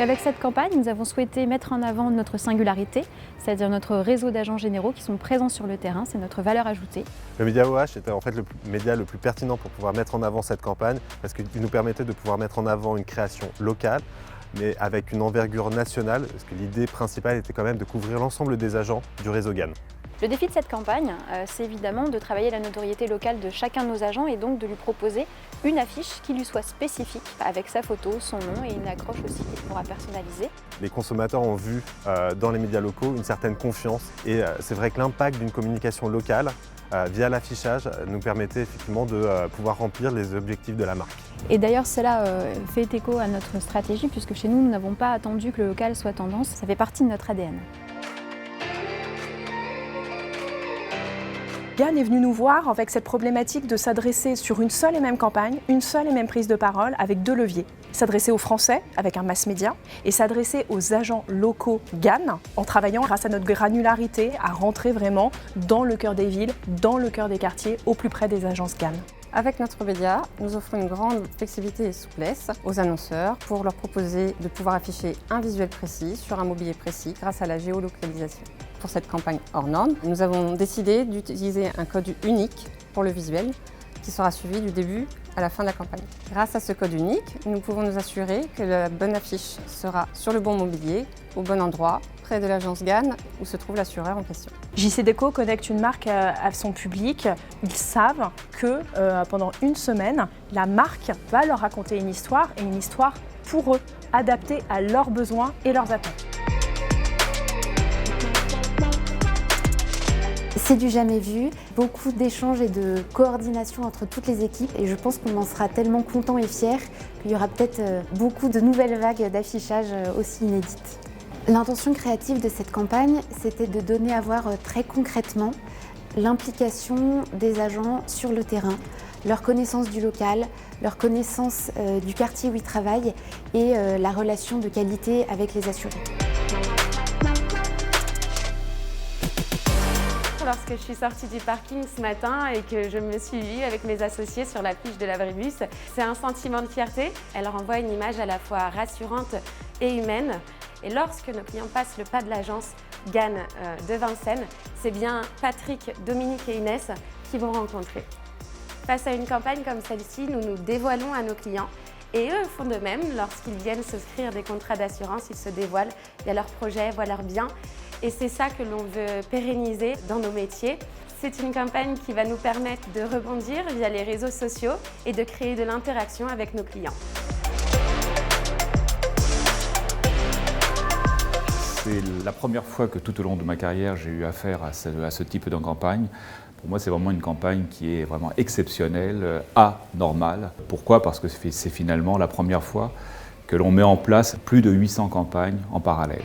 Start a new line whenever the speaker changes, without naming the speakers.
avec cette campagne, nous avons souhaité mettre en avant notre singularité, c'est-à-dire notre réseau d'agents généraux qui sont présents sur le terrain, c'est notre valeur ajoutée.
Le média OH était en fait le média le plus pertinent pour pouvoir mettre en avant cette campagne parce qu'il nous permettait de pouvoir mettre en avant une création locale, mais avec une envergure nationale, parce que l'idée principale était quand même de couvrir l'ensemble des agents du réseau GAN.
Le défi de cette campagne, c'est évidemment de travailler la notoriété locale de chacun de nos agents et donc de lui proposer une affiche qui lui soit spécifique, avec sa photo, son nom et une accroche aussi qu'il pourra personnaliser.
Les consommateurs ont vu dans les médias locaux une certaine confiance et c'est vrai que l'impact d'une communication locale via l'affichage nous permettait effectivement de pouvoir remplir les objectifs de la marque.
Et d'ailleurs cela fait écho à notre stratégie puisque chez nous, nous n'avons pas attendu que le local soit tendance, ça fait partie de notre ADN.
GAN est venu nous voir avec cette problématique de s'adresser sur une seule et même campagne, une seule et même prise de parole avec deux leviers. S'adresser aux Français avec un mass média et s'adresser aux agents locaux GAN en travaillant grâce à notre granularité à rentrer vraiment dans le cœur des villes, dans le cœur des quartiers, au plus près des agences GAN.
Avec notre média, nous offrons une grande flexibilité et souplesse aux annonceurs pour leur proposer de pouvoir afficher un visuel précis sur un mobilier précis grâce à la géolocalisation. Pour cette campagne hors norme, nous avons décidé d'utiliser un code unique pour le visuel qui sera suivi du début à la fin de la campagne. Grâce à ce code unique, nous pouvons nous assurer que la bonne affiche sera sur le bon mobilier, au bon endroit, près de l'agence GAN où se trouve l'assureur en question.
JCDecaux connecte une marque à son public. Ils savent que pendant une semaine, la marque va leur raconter une histoire et une histoire pour eux, adaptée à leurs besoins et leurs attentes.
C'est du jamais vu, beaucoup d'échanges et de coordination entre toutes les équipes et je pense qu'on en sera tellement contents et fiers qu'il y aura peut-être beaucoup de nouvelles vagues d'affichage aussi inédites. L'intention créative de cette campagne, c'était de donner à voir très concrètement l'implication des agents sur le terrain, leur connaissance du local, leur connaissance du quartier où ils travaillent et la relation de qualité avec les assurés.
Lorsque je suis sortie du parking ce matin et que je me suis vue avec mes associés sur l'affiche de l'Abribus, c'est un sentiment de fierté. Elle renvoie une image à la fois rassurante et humaine. Et lorsque nos clients passent le pas de l'agence GAN de Vincennes, c'est bien Patrick, Dominique et Inès qui vont rencontrer. Face à une campagne comme celle-ci, nous nous dévoilons à nos clients et eux font de même. Lorsqu'ils viennent souscrire des contrats d'assurance, ils se dévoilent, il y a leurs projets, voient leurs biens. Et c'est ça que l'on veut pérenniser dans nos métiers. C'est une campagne qui va nous permettre de rebondir via les réseaux sociaux et de créer de l'interaction avec nos clients.
C'est la première fois que tout au long de ma carrière, j'ai eu affaire à ce type de campagne. Pour moi, c'est vraiment une campagne qui est vraiment exceptionnelle, anormale. Pourquoi? Parce que c'est finalement la première fois que l'on met en place plus de 800 campagnes en parallèle.